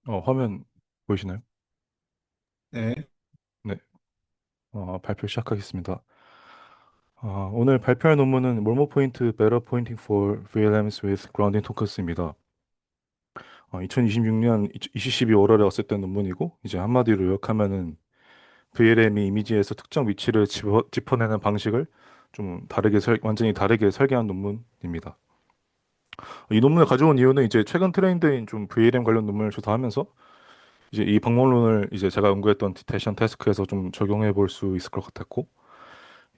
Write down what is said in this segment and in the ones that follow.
화면 보이시나요? 네. 네. 발표 시작하겠습니다. 오늘 발표할 논문은 More Point Better Pointing for VLMs with Grounding Tokens입니다. 2026년 2012 월월에 왔었던 논문이고, 이제 한마디로 요약하면은 VLM이 이미지에서 특정 위치를 짚어내는 방식을 좀 완전히 다르게 설계한 논문입니다. 이 논문을 가져온 이유는 이제 최근 트렌드인 좀 VLM 관련 논문을 조사하면서 이제 이 방법론을 이제 제가 연구했던 디텍션 태스크에서 좀 적용해 볼 수 있을 것 같았고,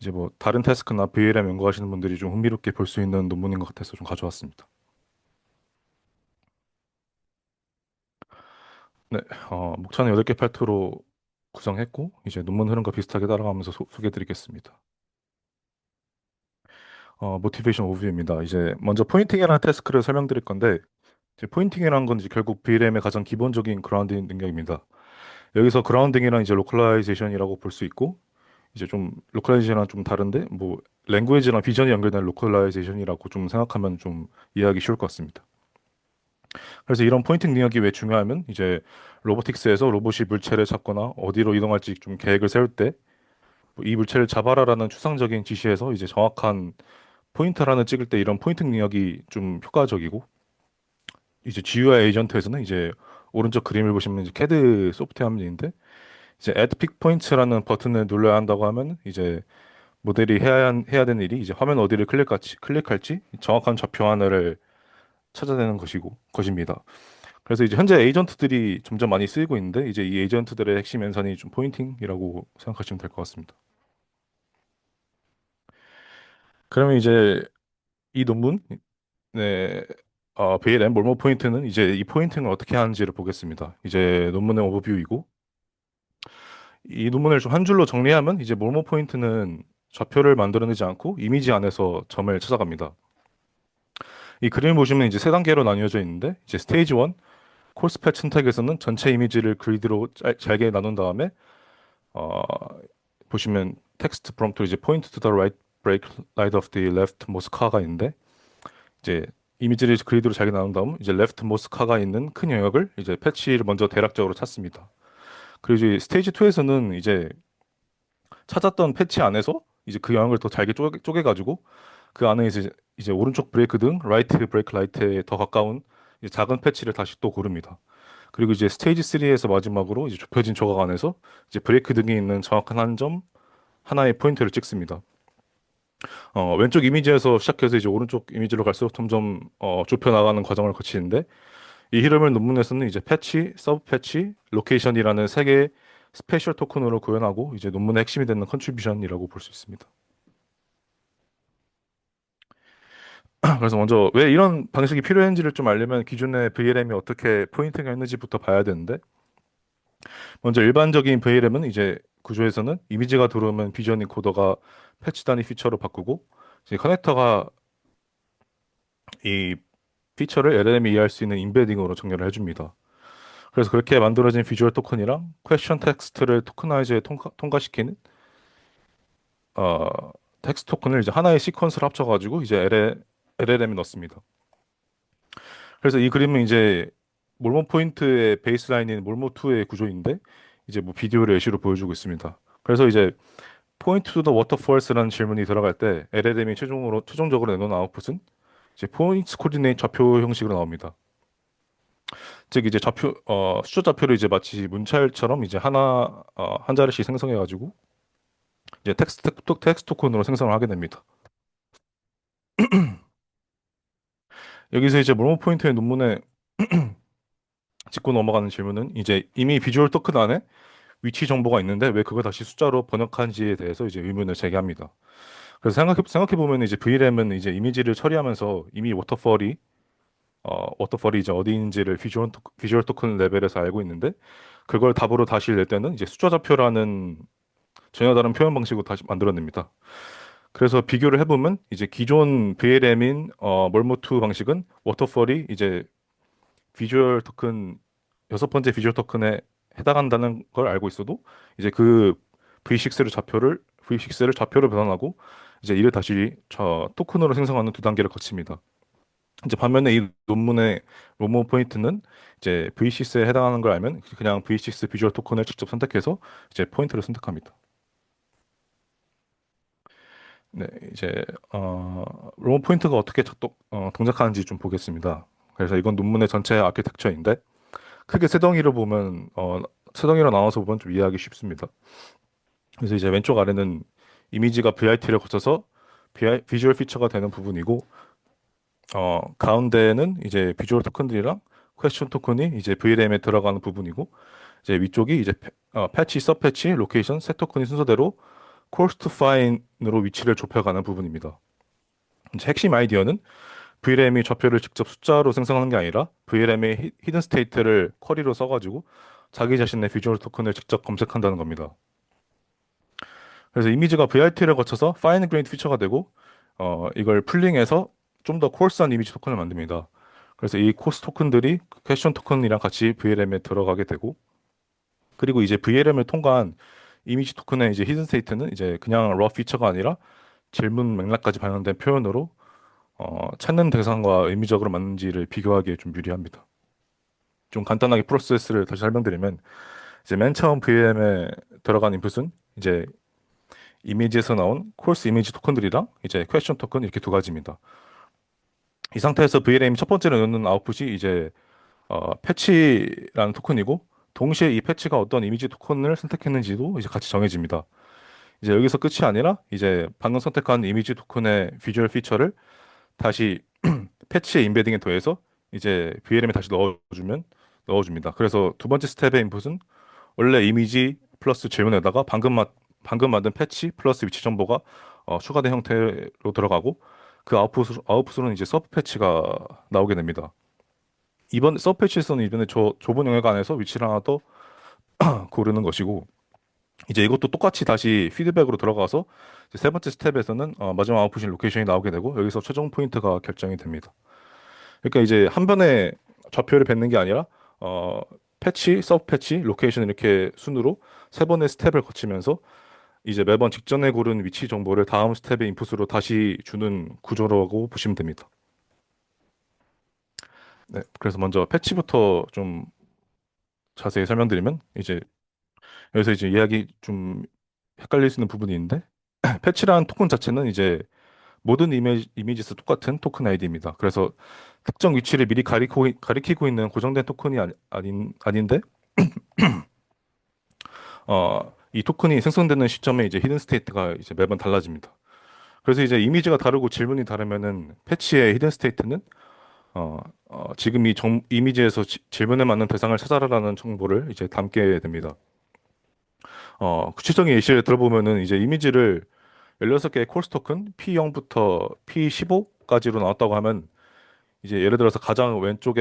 이제 뭐 다른 태스크나 VLM 연구하시는 분들이 좀 흥미롭게 볼 수 있는 논문인 것 같아서 좀 가져왔습니다. 네, 목차는 8개 파트로 구성했고 이제 논문 흐름과 비슷하게 따라가면서 소개해드리겠습니다. 모티베이션 오브뷰입니다. 이제 먼저 포인팅이라는 태스크를 설명드릴 건데 이제 포인팅이라는 건 이제 결국 VLM의 가장 기본적인 그라운딩 능력입니다. 여기서 그라운딩이란 이제 로컬라이제이션이라고 볼 수 있고 이제 좀 로컬라이제이션이랑 좀 다른데 뭐 랭귀지랑 비전이 연결된 로컬라이제이션이라고 좀 생각하면 좀 이해하기 쉬울 것 같습니다. 그래서 이런 포인팅 능력이 왜 중요하면 이제 로보틱스에서 로봇이 물체를 잡거나 어디로 이동할지 좀 계획을 세울 때 이 물체를 잡아라라는 추상적인 지시에서 이제 정확한 포인터라는 찍을 때 이런 포인팅 능력이 좀 효과적이고 이제 GUI 에이전트에서는 이제 오른쪽 그림을 보시면 이제 CAD 소프트웨어 화면인데 이제 Add Pick Point라는 버튼을 눌러야 한다고 하면 이제 모델이 해야 되는 일이 이제 화면 어디를 클릭할지 정확한 좌표 하나를 찾아내는 것입니다. 그래서 이제 현재 에이전트들이 점점 많이 쓰이고 있는데 이제 이 에이전트들의 핵심 연산이 좀 포인팅이라고 생각하시면 될 것 같습니다. 그러면 이제 이 논문, 네, VLM 몰모 포인트는 이제 이 포인팅을 어떻게 하는지를 보겠습니다. 이제 논문의 오버뷰이고 이 논문을 좀 한 줄로 정리하면 이제 몰모 포인트는 좌표를 만들어내지 않고 이미지 안에서 점을 찾아갑니다. 이 그림을 보시면 이제 세 단계로 나뉘어져 있는데 이제 스테이지 1 콜스펫 선택에서는 전체 이미지를 그리드로 잘게 나눈 다음에 어, 보시면 텍스트 프롬프트 이제 point to the right brake light of the leftmost car가 있는데 이제 이미지를 그리드로 잘게 나눈 다음 이제 leftmost car가 있는 큰 영역을 이제 패치를 먼저 대략적으로 찾습니다. 그리고 이제 스테이지 2에서는 이제 찾았던 패치 안에서 이제 그 영역을 더 잘게 쪼개가지고 그 안에 이제 오른쪽 브레이크 등 라이트 브레이크 라이트에 더 가까운 이제 작은 패치를 다시 또 고릅니다. 그리고 이제 스테이지 3에서 마지막으로 이제 좁혀진 조각 안에서 이제 브레이크 등이 있는 정확한 한 점 하나의 포인트를 찍습니다. 왼쪽 이미지에서 시작해서 이제 오른쪽 이미지로 갈수록 점점 좁혀 나가는 과정을 거치는데 이 흐름을 논문에서는 이제 패치, 서브 패치, 로케이션이라는 세 개의 스페셜 토큰으로 구현하고 이제 논문의 핵심이 되는 컨트리뷰션이라고 볼 수 있습니다. 그래서 먼저 왜 이런 방식이 필요했는지를 좀 알려면 기존의 VLM이 어떻게 포인팅을 했는지부터 봐야 되는데 먼저 일반적인 VLM은 이제 구조에서는 이미지가 들어오면 비전 인코더가 패치 단위 피처로 바꾸고 이제 커넥터가 이 피처를 LLM이 이해할 수 있는 임베딩으로 정렬을 해줍니다. 그래서 그렇게 만들어진 비주얼 토큰이랑 퀘스천 텍스트를 토크나이즈에 통과시키는 어, 텍스트 토큰을 이제 하나의 시퀀스를 합쳐가지고 이제 LLM에 넣습니다. 그래서 이 그림은 이제 몰모 포인트의 베이스라인인 몰모2의 구조인데 이제 뭐 비디오를 예시로 보여주고 있습니다. 그래서 이제 포인트 투 더 워터폴스라는 질문이 들어갈 때 LLM이 최종적으로 내놓은 아웃풋은 이제 포인트 코디네이트 좌표 형식으로 나옵니다. 즉 이제 숫자 좌표를 이제 마치 문자열처럼 이제 한 자리씩 생성해가지고 이제 텍스트 토큰으로 생성을 하게 됩니다. 여기서 이제 몰모 포인트의 논문에 짚고 넘어가는 질문은 이제 이미 비주얼 토큰 안에 위치 정보가 있는데 왜 그걸 다시 숫자로 번역한지에 대해서 이제 의문을 제기합니다. 그래서 생각해 보면 이제 VLM은 이제 이미지를 처리하면서 이미 워터펄이 이제 어디인지를 비주얼 토큰 레벨에서 알고 있는데 그걸 답으로 다시 낼 때는 이제 숫자 좌표라는 전혀 다른 표현 방식으로 다시 만들어냅니다. 그래서 비교를 해보면 이제 기존 VLM인 멀모2 방식은 워터펄이 이제 비주얼 토큰 여섯 번째 비주얼 토큰에 해당한다는 걸 알고 있어도 이제 그 V6를 좌표로 변환하고 이제 이를 다시 토큰으로 생성하는 두 단계를 거칩니다. 이제 반면에 이 논문의 로모 포인트는 이제 V6에 해당하는 걸 알면 그냥 V6 비주얼 토큰을 직접 선택해서 이제 포인트를 선택합니다. 네, 이제 로모 포인트가 어떻게 동작하는지 좀 보겠습니다. 그래서 이건 논문의 전체 아키텍처인데 크게 세 덩이로 보면 세 덩이로 나눠서 보면 좀 이해하기 쉽습니다. 그래서 이제 왼쪽 아래는 이미지가 VIT를 거쳐서 비주얼 피처가 되는 부분이고 가운데는 이제 비주얼 토큰들이랑 퀘스천 토큰이 이제 VRAM에 들어가는 부분이고 이제 위쪽이 이제 패치, 서패치, 로케이션, 셋 토큰이 순서대로 coarse to fine으로 위치를 좁혀가는 부분입니다. 이제 핵심 아이디어는 VRAM이 좌표를 직접 숫자로 생성하는 게 아니라 VRAM의 히든 스테이트를 쿼리로 써가지고 자기 자신의 비주얼 토큰을 직접 검색한다는 겁니다. 그래서 이미지가 VRT를 거쳐서 파인 그레인드 피처가 되고 이걸 풀링해서 좀 더 코arse한 이미지 토큰을 만듭니다. 그래서 이 코스 토큰들이 퀘션 토큰이랑 같이 VLM에 들어가게 되고 그리고 이제 VLM을 통과한 이미지 토큰의 이제 히든 스테이트는 이제 그냥 러 피처가 아니라 질문 맥락까지 반영된 표현으로 찾는 대상과 의미적으로 맞는지를 비교하기에 좀 유리합니다. 좀 간단하게 프로세스를 다시 설명드리면 이제 맨 처음 VLM에 들어간 인풋은 이제 이미지에서 나온 코스 이미지 토큰들이랑 이제 퀘스천 토큰 이렇게 두 가지입니다. 이 상태에서 VLM 첫 번째로 넣는 아웃풋이 이제 패치라는 토큰이고 동시에 이 패치가 어떤 이미지 토큰을 선택했는지도 이제 같이 정해집니다. 이제 여기서 끝이 아니라 이제 방금 선택한 이미지 토큰의 비주얼 피처를 다시 패치의 인베딩에 더해서 이제 VLM에 다시 넣어줍니다. 그래서 두 번째 스텝의 인풋은 원래 이미지 플러스 질문에다가 방금 만든 패치 플러스 위치 정보가 추가된 형태로 들어가고 그 아웃풋으로는 이제 서브 패치가 나오게 됩니다. 이번 서브 패치에서는 이번에 좁은 영역 안에서 위치를 하나 더 고르는 것이고 이제 이것도 똑같이 다시 피드백으로 들어가서 이제 세 번째 스텝에서는 마지막 아웃풋인 로케이션이 나오게 되고 여기서 최종 포인트가 결정이 됩니다. 그러니까 이제 한 번에 좌표를 뱉는 게 아니라 어, 패치, 서브 패치, 로케이션 이렇게 순으로 세 번의 스텝을 거치면서 이제 매번 직전에 고른 위치 정보를 다음 스텝의 인풋으로 다시 주는 구조라고 보시면 됩니다. 네, 그래서 먼저 패치부터 좀 자세히 설명드리면 이제 여기서 이제 이야기 좀 헷갈릴 수 있는 부분이 있는데 패치라는 토큰 자체는 이제 모든 이미지에서 똑같은 토큰 아이디입니다. 그래서 특정 위치를 미리 가리키고 있는 고정된 토큰이 아닌데 이 토큰이 생성되는 시점에 이제 히든 스테이트가 이제 매번 달라집니다. 그래서 이제 이미지가 다르고 질문이 다르면은 패치의 히든 스테이트는 지금 이미지에서 질문에 맞는 대상을 찾아라라는 정보를 이제 담게 됩니다. 구체적인 예시를 들어보면은 이제 이미지를 16개의 콜스 토큰 P0부터 P15까지로 나왔다고 하면 이제 예를 들어서 가장 왼쪽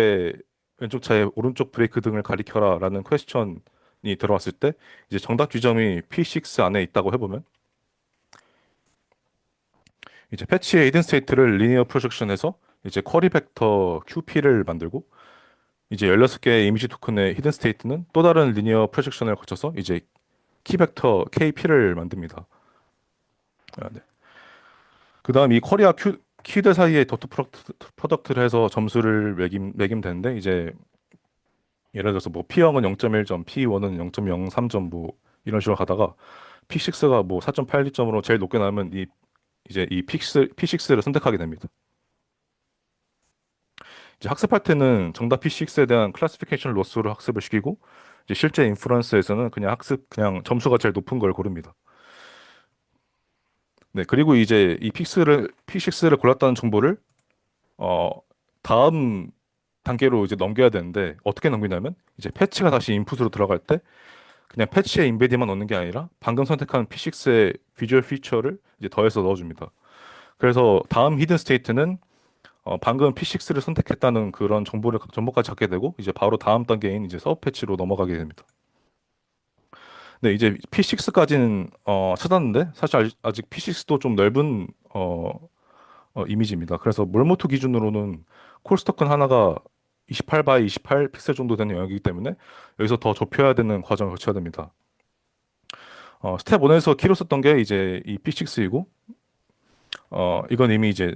차에 오른쪽 브레이크 등을 가리켜라라는 퀘스천이 들어왔을 때 이제 정답 지점이 P6 안에 있다고 해보면 이제 패치의 히든 스테이트를 리니어 프로젝션해서 이제 쿼리 벡터 QP를 만들고 이제 16개의 이미지 토큰의 히든 스테이트는 또 다른 리니어 프로젝션을 거쳐서 이제 키 벡터 KP를 만듭니다. 네. 그다음 이 쿼리와 키들 사이에 도트 프로덕트를 해서 점수를 매김 되는데 이제 예를 들어서 뭐 P0은 0.1점, P1은 0.03점 뭐 이런 식으로 가다가 P6가 뭐 4.82점으로 제일 높게 나오면 이제 이 P6를 선택하게 됩니다. 이제 학습할 때는 정답 P6에 대한 클래시피케이션 로스로 학습을 시키고 이제 실제 인프런스에서는 그냥 점수가 제일 높은 걸 고릅니다. 네, 그리고 이제 이 P6를 골랐다는 정보를 어 다음 단계로 이제 넘겨야 되는데 어떻게 넘기냐면 이제 패치가 다시 인풋으로 들어갈 때 그냥 패치에 인베디만 넣는 게 아니라 방금 선택한 P6의 비주얼 피처를 이제 더해서 넣어줍니다. 그래서 다음 히든 스테이트는 방금 P6를 선택했다는 그런 정보까지 잡게 되고 이제 바로 다음 단계인 이제 서브 패치로 넘어가게 됩니다. 네, 이제 P6까지는 찾았는데 사실 아직 P6도 좀 넓은 이미지입니다. 그래서 몰모토 기준으로는 콜스토큰 하나가 28 바이 28 픽셀 정도 되는 영역이기 때문에 여기서 더 좁혀야 되는 과정을 거쳐야 됩니다. 스텝 1에서 키로 썼던 게 이제 이 P6이고 이건 이미 이제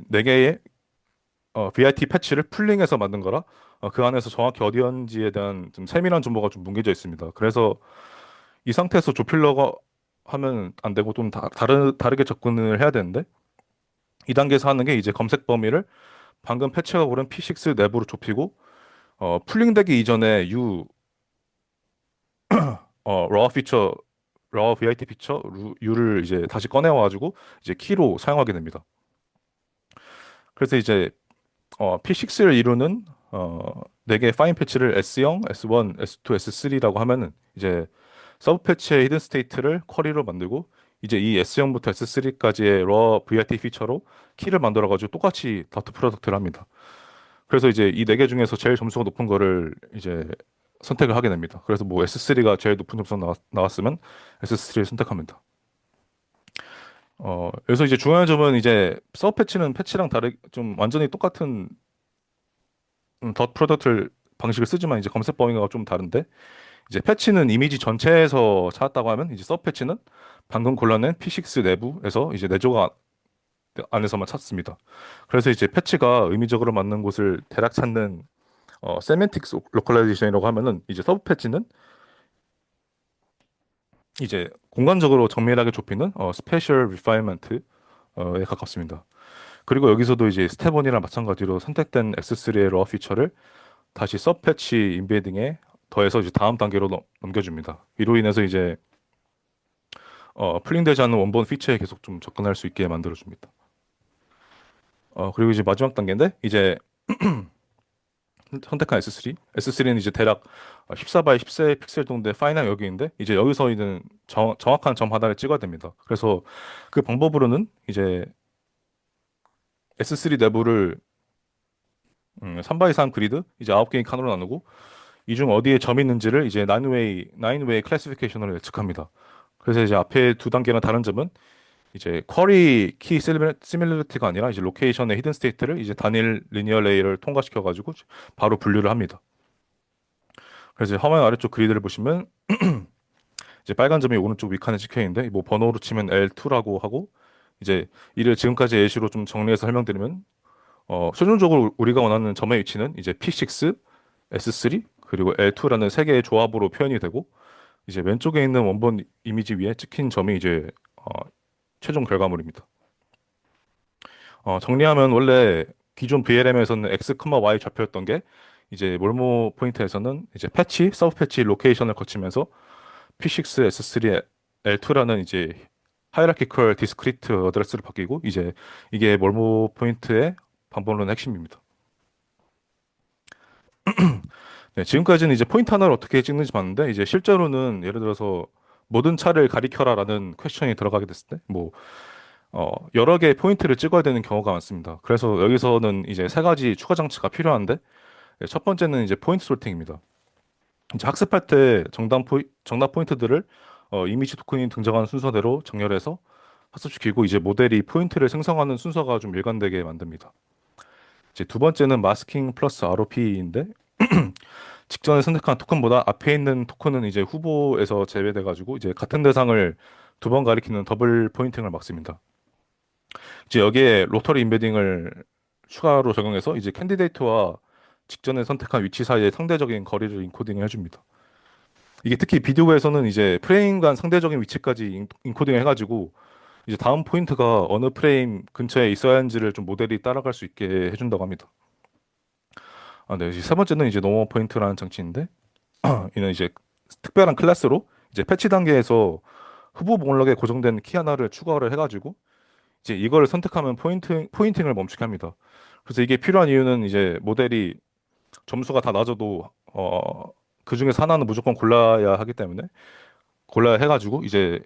VIT 패치를 풀링해서 만든 거라 그 안에서 정확히 어디였는지에 대한 좀 세밀한 정보가 좀 뭉개져 있습니다. 그래서 이 상태에서 좁히려고 하면 안 되고 좀 다르게 접근을 해야 되는데 이 단계에서 하는 게 이제 검색 범위를 방금 패치가 고른 P6 내부로 좁히고 풀링되기 이전에 raw 피처 raw VIT 피처 U를 이제 다시 꺼내와가지고 이제 키로 사용하게 됩니다. 그래서 이제 P6를 이루는 4개의 파인 패치를 S0, S1, S2, S3라고 하면은 이제 서브 패치의 히든 스테이트를 쿼리로 만들고 이제 이 S0부터 S3까지의 raw VIT 피처로 키를 만들어가지고 똑같이 다트 프로덕트를 합니다. 그래서 이제 이 4개 중에서 제일 점수가 높은 거를 이제 선택을 하게 됩니다. 그래서 뭐 S3가 제일 높은 점수가 나왔으면 S3를 선택합니다. 그래서 이제 중요한 점은 이제 서브 패치는 패치랑 좀 완전히 똑같은 덧 프로덕트 방식을 쓰지만 이제 검색 범위가 좀 다른데 이제 패치는 이미지 전체에서 찾았다고 하면 이제 서브 패치는 방금 골라낸 P6 내부에서 이제 내조가 안에서만 찾습니다. 그래서 이제 패치가 의미적으로 맞는 곳을 대략 찾는 세멘틱스 로컬라이제이션이라고 하면은 이제 서브 패치는 이제 공간적으로 정밀하게 좁히는 스페셜 리파이먼트에 가깝습니다. 그리고 여기서도 이제 스텝 1이랑 마찬가지로 선택된 S3의 러어 피처를 다시 서브 패치 인베딩에 더해서 이제 다음 단계로 넘겨줍니다. 이로 인해서 이제 풀링되지 않는 원본 피처에 계속 좀 접근할 수 있게 만들어줍니다. 그리고 이제 마지막 단계인데 이제 선택한 S3. S3는 이제 대략 14 바이 14 픽셀 정도의 파인한 여기인데 이제 여기서 있는 정확한 점 하나를 찍어야 됩니다. 그래서 그 방법으로는 이제 S3 내부를 3 바이 3 그리드 이제 9개의 칸으로 나누고 이 중 어디에 점이 있는지를 이제 9웨이 클래시피케이션으로 예측합니다. 그래서 이제 앞에 두 단계랑 다른 점은 이제 쿼리 키 시밀리티가 아니라 이제 로케이션의 히든 스테이트를 이제 단일 리니어 레이를 통과시켜 가지고 바로 분류를 합니다. 그래서 이제 화면 아래쪽 그리드를 보시면 이제 빨간 점이 오른쪽 위칸에 찍혀 있는데 뭐 번호로 치면 L2라고 하고 이제 이를 지금까지 예시로 좀 정리해서 설명드리면 최종적으로 우리가 원하는 점의 위치는 이제 P6, S3 그리고 L2라는 세 개의 조합으로 표현이 되고 이제 왼쪽에 있는 원본 이미지 위에 찍힌 점이 이제 최종 결과물입니다. 정리하면 원래 기존 VLM에서는 X, Y 좌표였던 게 이제 몰모 포인트에서는 이제 패치, 서브 패치 로케이션을 거치면서 P6, S3, L2라는 이제 하이라키컬 디스크리트 어드레스를 바뀌고 이제 이게 몰모 포인트의 방법론의 핵심입니다. 네, 지금까지는 이제 포인트 하나를 어떻게 찍는지 봤는데 이제 실제로는 예를 들어서 모든 차를 가리켜라라는 퀘스천이 들어가게 됐을 때 뭐 여러 개의 포인트를 찍어야 되는 경우가 많습니다. 그래서 여기서는 이제 세 가지 추가 장치가 필요한데 첫 번째는 이제 포인트 소팅입니다. 이제 학습할 때 정답 포인트들을 이미지 토큰이 등장하는 순서대로 정렬해서 학습시키고 이제 모델이 포인트를 생성하는 순서가 좀 일관되게 만듭니다. 이제 두 번째는 마스킹 플러스 ROP인데 직전에 선택한 토큰보다 앞에 있는 토큰은 이제 후보에서 제외돼가지고 이제 같은 대상을 두 번 가리키는 더블 포인팅을 막습니다. 이제 여기에 로터리 인베딩을 추가로 적용해서 이제 캔디데이트와 직전에 선택한 위치 사이의 상대적인 거리를 인코딩을 해줍니다. 이게 특히 비디오에서는 이제 프레임 간 상대적인 위치까지 인코딩을 해가지고 이제 다음 포인트가 어느 프레임 근처에 있어야 하는지를 좀 모델이 따라갈 수 있게 해준다고 합니다. 네. 이제 세 번째는 이제 노머 포인트라는 장치인데 이는 이제 특별한 클래스로 이제 패치 단계에서 후보 목록에 고정된 키 하나를 추가를 해가지고 이제 이걸 선택하면 포인팅을 멈추게 합니다. 그래서 이게 필요한 이유는 이제 모델이 점수가 다 낮아도 그 중에서 하나는 무조건 골라야 하기 때문에 골라야 해가지고 이제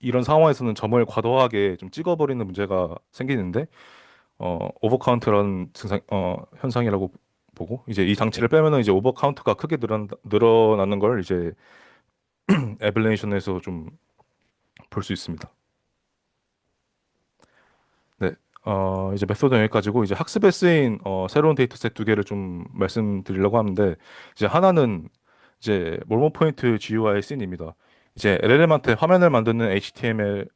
이런 상황에서는 점을 과도하게 좀 찍어버리는 문제가 생기는데 오버카운트라는 현상이라고 보고 이제 이 장치를 빼면은 이제 오버카운트가 크게 늘어나는 걸 이제 에밸레이션에서 좀 볼 수 있습니다. 네. 이제 메소드는 여기까지고 이제 학습에 쓰인 새로운 데이터셋 두 개를 좀 말씀드리려고 하는데 이제 하나는 이제 몰모 포인트 GUI 씬입니다. 이제 LLM한테 화면을 만드는 HTML을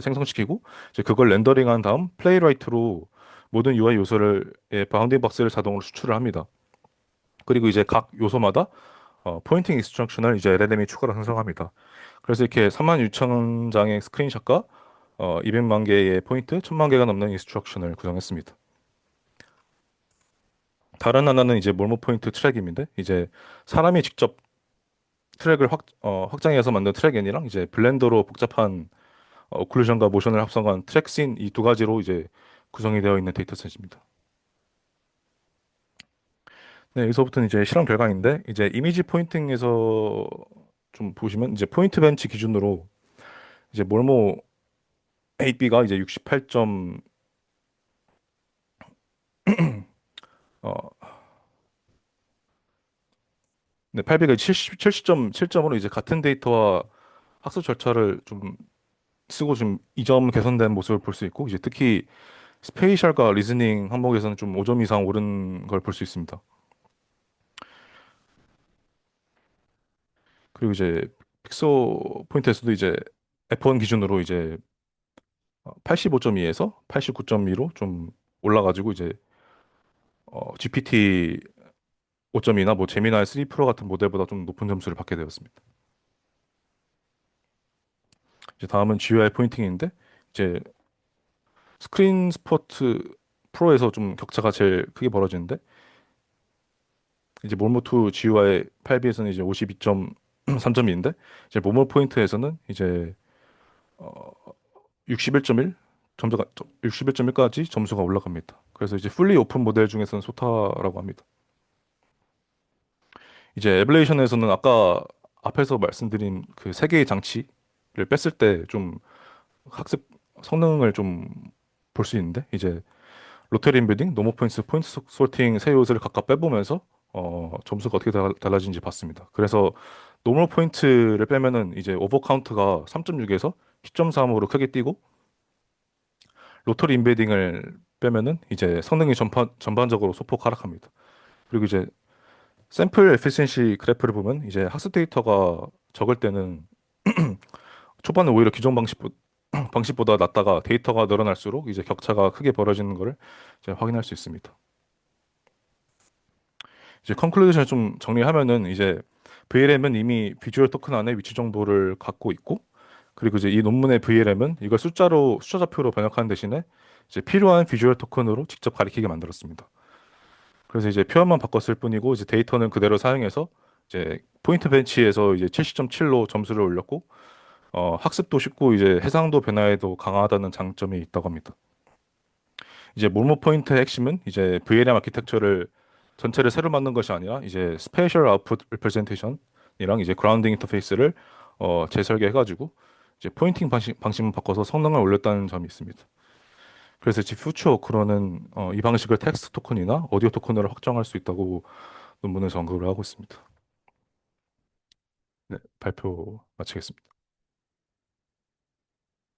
생성시키고 이제 그걸 렌더링한 다음 플레이라이트로 모든 UI 요소를 바운딩 박스를 자동으로 수출을 합니다. 그리고 이제 각 요소마다 포인팅 인스트럭션을 이제 LLM이 추가로 생성합니다. 그래서 이렇게 36,000 장의 스크린샷과 200만 개의 포인트, 1,000만 개가 넘는 인스트럭션을 구성했습니다. 다른 하나는 이제 몰모 포인트 트랙임인데 이제 사람이 직접 트랙을 확장해서 만든 트랙엔이랑 이제 블렌더로 복잡한 오클루전과 모션을 합성한 트랙씬 이 두 가지로 이제 구성이 되어 있는 데이터셋입니다. 네, 여기서부터는 이제 실험 결과인데 이제 이미지 포인팅에서 좀 보시면 이제 포인트 벤치 기준으로 이제 몰모 AB가 이제 68점 어, 네, 800을 70.7점으로 이제 같은 데이터와 학습 절차를 좀 쓰고 좀 2점 개선된 모습을 볼 수 있고 이제 특히 스페이셜과 리즈닝 항목에서는 좀 5점 이상 오른 걸 볼 수 있습니다. 그리고 이제 픽소 포인트에서도 이제 F1 기준으로 이제 85.2에서 89.2로 좀 올라가지고 이제 GPT 5.2나 뭐 제미나이 3 프로 같은 모델보다 좀 높은 점수를 받게 되었습니다. 이제 다음은 GUI 포인팅인데 이제 스크린 스포츠 프로에서 좀 격차가 제일 크게 벌어지는데 이제 몰모2 GUI 8B에서는 이제 52.3점인데 이제 모모 포인트에서는 이제 61.1 점수가 61.1까지 점수가 올라갑니다. 그래서 이제 풀리 오픈 모델 중에서는 소타라고 합니다. 이제 에블레이션에서는 아까 앞에서 말씀드린 그 세 개의 장치를 뺐을 때 좀 학습 성능을 좀 볼 수 있는데 이제 로테리 인베딩, 노모 포인트, 포인트 소팅 세 요소를 각각 빼보면서 점수가 어떻게 달라지는지 봤습니다. 그래서 노멀 포인트를 빼면은 이제 오버 카운트가 3.6에서 10.3으로 크게 뛰고 로터리 인베딩을 빼면은 이제 성능이 전반적으로 소폭 하락합니다. 그리고 이제 샘플 에피시엔시 그래프를 보면 이제 학습 데이터가 적을 때는 초반에 오히려 기존 방식보다 낮다가 데이터가 늘어날수록 이제 격차가 크게 벌어지는 것을 이제 확인할 수 있습니다. 이제 컨클루전을 좀 정리하면은 이제 VLM은 이미 비주얼 토큰 안에 위치 정보를 갖고 있고 그리고 이제 이 논문의 VLM은 이걸 숫자 좌표로 번역하는 대신에 이제 필요한 비주얼 토큰으로 직접 가리키게 만들었습니다. 그래서 이제 표현만 바꿨을 뿐이고 이제 데이터는 그대로 사용해서 이제 포인트 벤치에서 이제 70.7로 점수를 올렸고 학습도 쉽고 이제 해상도 변화에도 강하다는 장점이 있다고 합니다. 이제 몰모 포인트의 핵심은 이제 VLM 아키텍처를 전체를 새로 만든 것이 아니라 이제 스페셜 아웃풋 리프레젠테이션이랑 이제 그라운딩 인터페이스를 재설계해가지고 이제 포인팅 방식만 바꿔서 성능을 올렸다는 점이 있습니다. 그래서 이제 퓨처 워크로는 이 방식을 텍스트 토큰이나 오디오 토큰으로 확정할 수 있다고 논문에서 언급을 하고 있습니다. 네, 발표 마치겠습니다.